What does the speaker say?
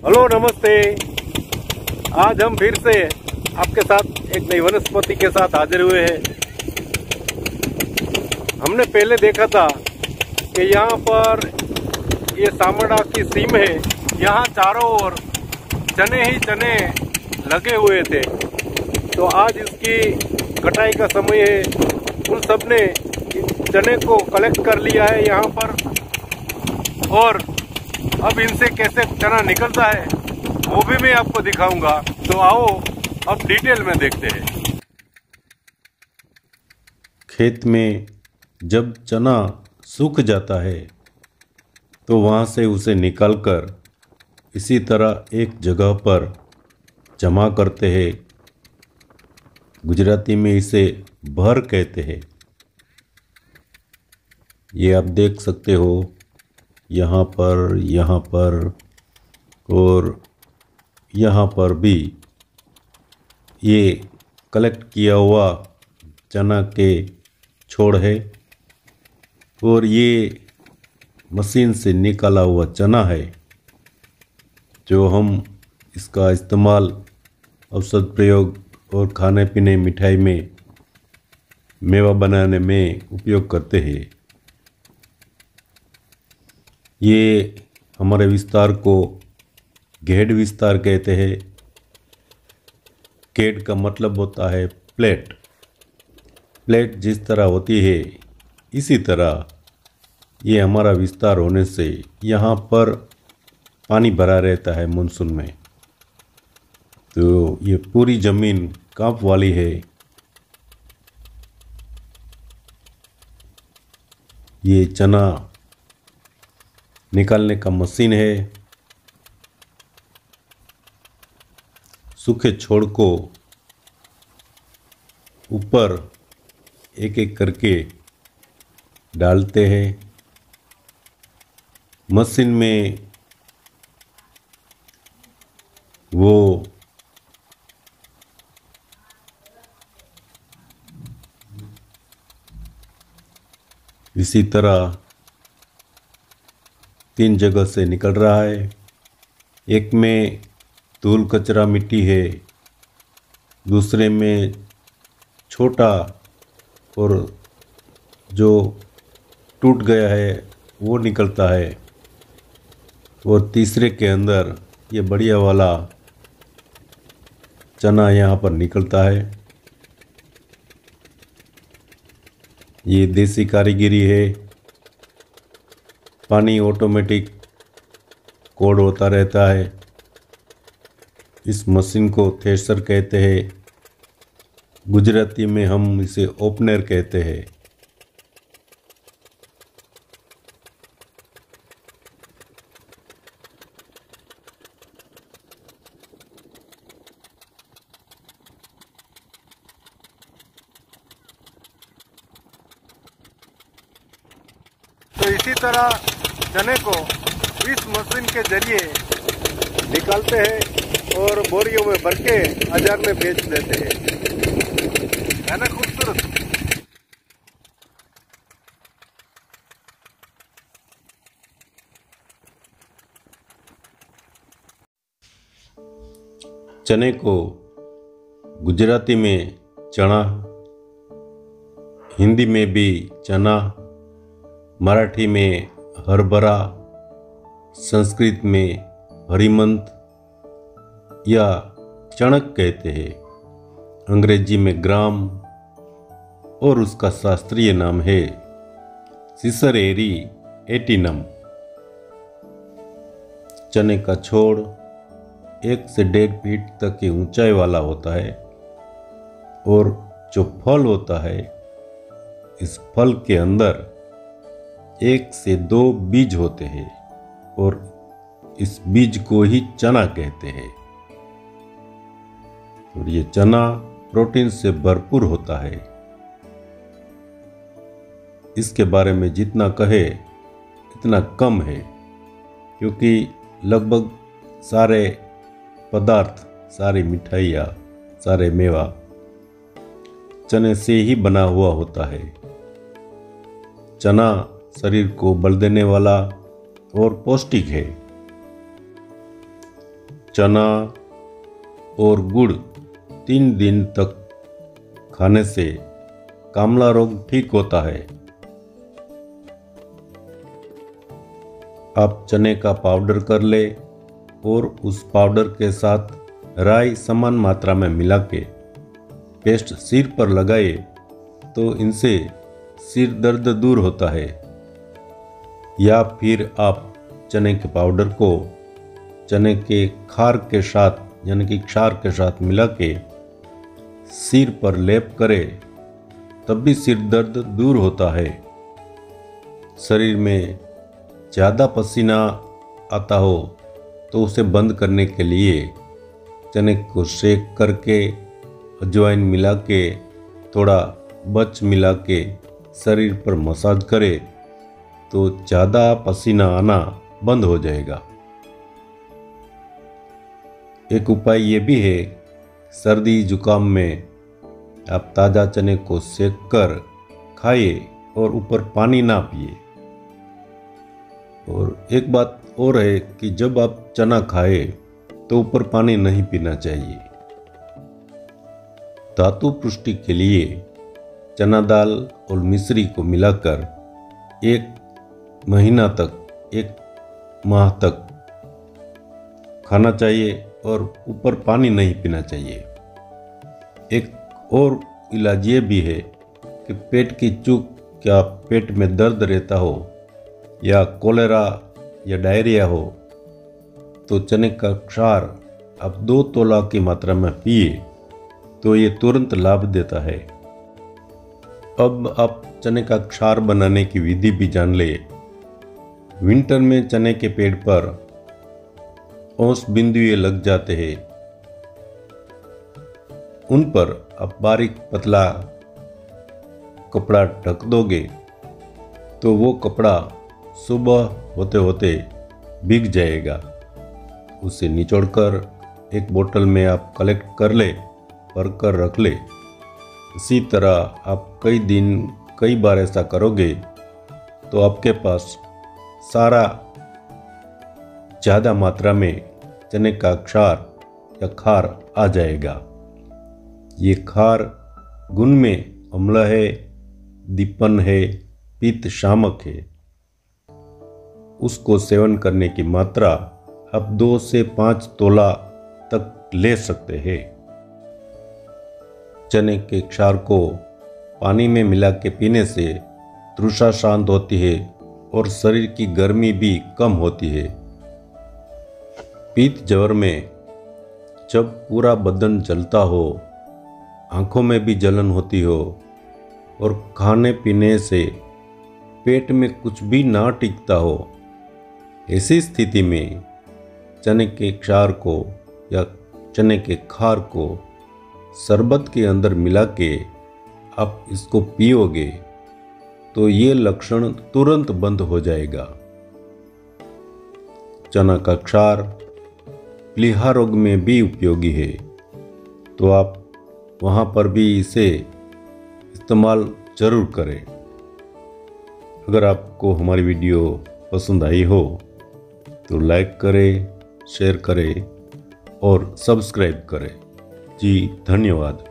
Hello नमस्ते। आज हम फिर से आपके साथ एक नई वनस्पति के साथ हाजिर हुए हैं। हमने पहले देखा था कि यहाँ पर ये सामड़ा की सीम है, यहाँ चारों ओर चने ही चने लगे हुए थे। तो आज इसकी कटाई का समय है। उन सब ने चने को कलेक्ट कर लिया है यहाँ पर, और अब इनसे कैसे चना निकलता है वो भी मैं आपको दिखाऊंगा। तो आओ अब डिटेल में देखते हैं। खेत में जब चना सूख जाता है तो वहाँ से उसे निकालकर इसी तरह एक जगह पर जमा करते हैं। गुजराती में इसे भर कहते हैं। ये आप देख सकते हो, यहाँ पर और यहाँ पर भी ये कलेक्ट किया हुआ चना के छोड़ है, और ये मशीन से निकाला हुआ चना है जो हम इसका इस्तेमाल औषध प्रयोग और खाने पीने मिठाई में मेवा बनाने में उपयोग करते हैं। ये हमारे विस्तार को घेड़ विस्तार कहते हैं। घेड़ का मतलब होता है प्लेट। प्लेट जिस तरह होती है इसी तरह ये हमारा विस्तार होने से यहाँ पर पानी भरा रहता है मानसून में। तो ये पूरी ज़मीन कांप वाली है। ये चना निकालने का मशीन है। सूखे छोड़ को ऊपर एक एक करके डालते हैं। मशीन में वो इसी तरह 3 जगह से निकल रहा है। एक में धूल कचरा मिट्टी है, दूसरे में छोटा और जो टूट गया है वो निकलता है, और तीसरे के अंदर ये बढ़िया वाला चना यहाँ पर निकलता है। ये देसी कारीगरी है। पानी ऑटोमेटिक कोड होता रहता है। इस मशीन को थ्रेशर कहते हैं। गुजराती में हम इसे ओपनर कहते हैं। तो इसी तरह चने को इस मशीन के जरिए निकालते हैं और बोरियों में भर के बाजार में बेच देते हैं। है ना खूबसूरत। चने को गुजराती में चना, हिंदी में भी चना, मराठी में हरभरा, संस्कृत में हरिमंत या चणक कहते हैं। अंग्रेजी में ग्राम, और उसका शास्त्रीय नाम है सिसरेरी एटिनम। चने का छोड़ 1 से 1.5 फीट तक की ऊंचाई वाला होता है, और जो फल होता है इस फल के अंदर 1 से 2 बीज होते हैं, और इस बीज को ही चना कहते हैं। और ये चना प्रोटीन से भरपूर होता है। इसके बारे में जितना कहे इतना कम है, क्योंकि लगभग सारे पदार्थ, सारी मिठाइयाँ, सारे मेवा चने से ही बना हुआ होता है। चना शरीर को बल देने वाला और पौष्टिक है। चना और गुड़ 3 दिन तक खाने से कामला रोग ठीक होता है। आप चने का पाउडर कर ले और उस पाउडर के साथ राई समान मात्रा में मिला के पेस्ट सिर पर लगाए तो इनसे सिर दर्द दूर होता है। या फिर आप चने के पाउडर को चने के खार के साथ यानी कि क्षार के साथ मिला के सिर पर लेप करें तब भी सिर दर्द दूर होता है। शरीर में ज़्यादा पसीना आता हो तो उसे बंद करने के लिए चने को सेक करके अजवाइन मिला के थोड़ा बच मिला के शरीर पर मसाज करें तो ज़्यादा पसीना आना बंद हो जाएगा। एक उपाय ये भी है, सर्दी जुकाम में आप ताज़ा चने को सेक कर खाइए और ऊपर पानी ना पिए। और एक बात और है कि जब आप चना खाए तो ऊपर पानी नहीं पीना चाहिए। धातु पुष्टि के लिए चना दाल और मिश्री को मिलाकर 1 महीना तक 1 माह तक खाना चाहिए और ऊपर पानी नहीं पीना चाहिए। एक और इलाज ये भी है कि पेट की चूक या पेट में दर्द रहता हो या कोलेरा या डायरिया हो तो चने का क्षार आप 2 तोला की मात्रा में पिए तो ये तुरंत लाभ देता है। अब आप चने का क्षार बनाने की विधि भी जान ले। विंटर में चने के पेड़ पर औंस बिंदुएं लग जाते हैं, उन पर आप बारीक पतला कपड़ा ढक दोगे तो वो कपड़ा सुबह होते होते भीग जाएगा। उसे निचोड़कर एक बोतल में आप कलेक्ट कर ले, भर कर रख ले। इसी तरह आप कई बार ऐसा करोगे तो आपके पास सारा ज़्यादा मात्रा में चने का क्षार या खार आ जाएगा। ये खार गुण में अम्ल है, दीपन है, पित्त शामक है। उसको सेवन करने की मात्रा आप 2 से 5 तोला तक ले सकते हैं। चने के क्षार को पानी में मिला के पीने से तृषा शांत होती है और शरीर की गर्मी भी कम होती है। पित्त ज्वर में जब पूरा बदन जलता हो, आंखों में भी जलन होती हो और खाने पीने से पेट में कुछ भी ना टिकता हो, ऐसी स्थिति में चने के क्षार को या चने के खार को शरबत के अंदर मिला के आप इसको पियोगे तो ये लक्षण तुरंत बंद हो जाएगा। चना का क्षार प्लीहा रोग में भी उपयोगी है, तो आप वहाँ पर भी इसे इस्तेमाल जरूर करें। अगर आपको हमारी वीडियो पसंद आई हो तो लाइक करें, शेयर करें और सब्सक्राइब करें। जी धन्यवाद।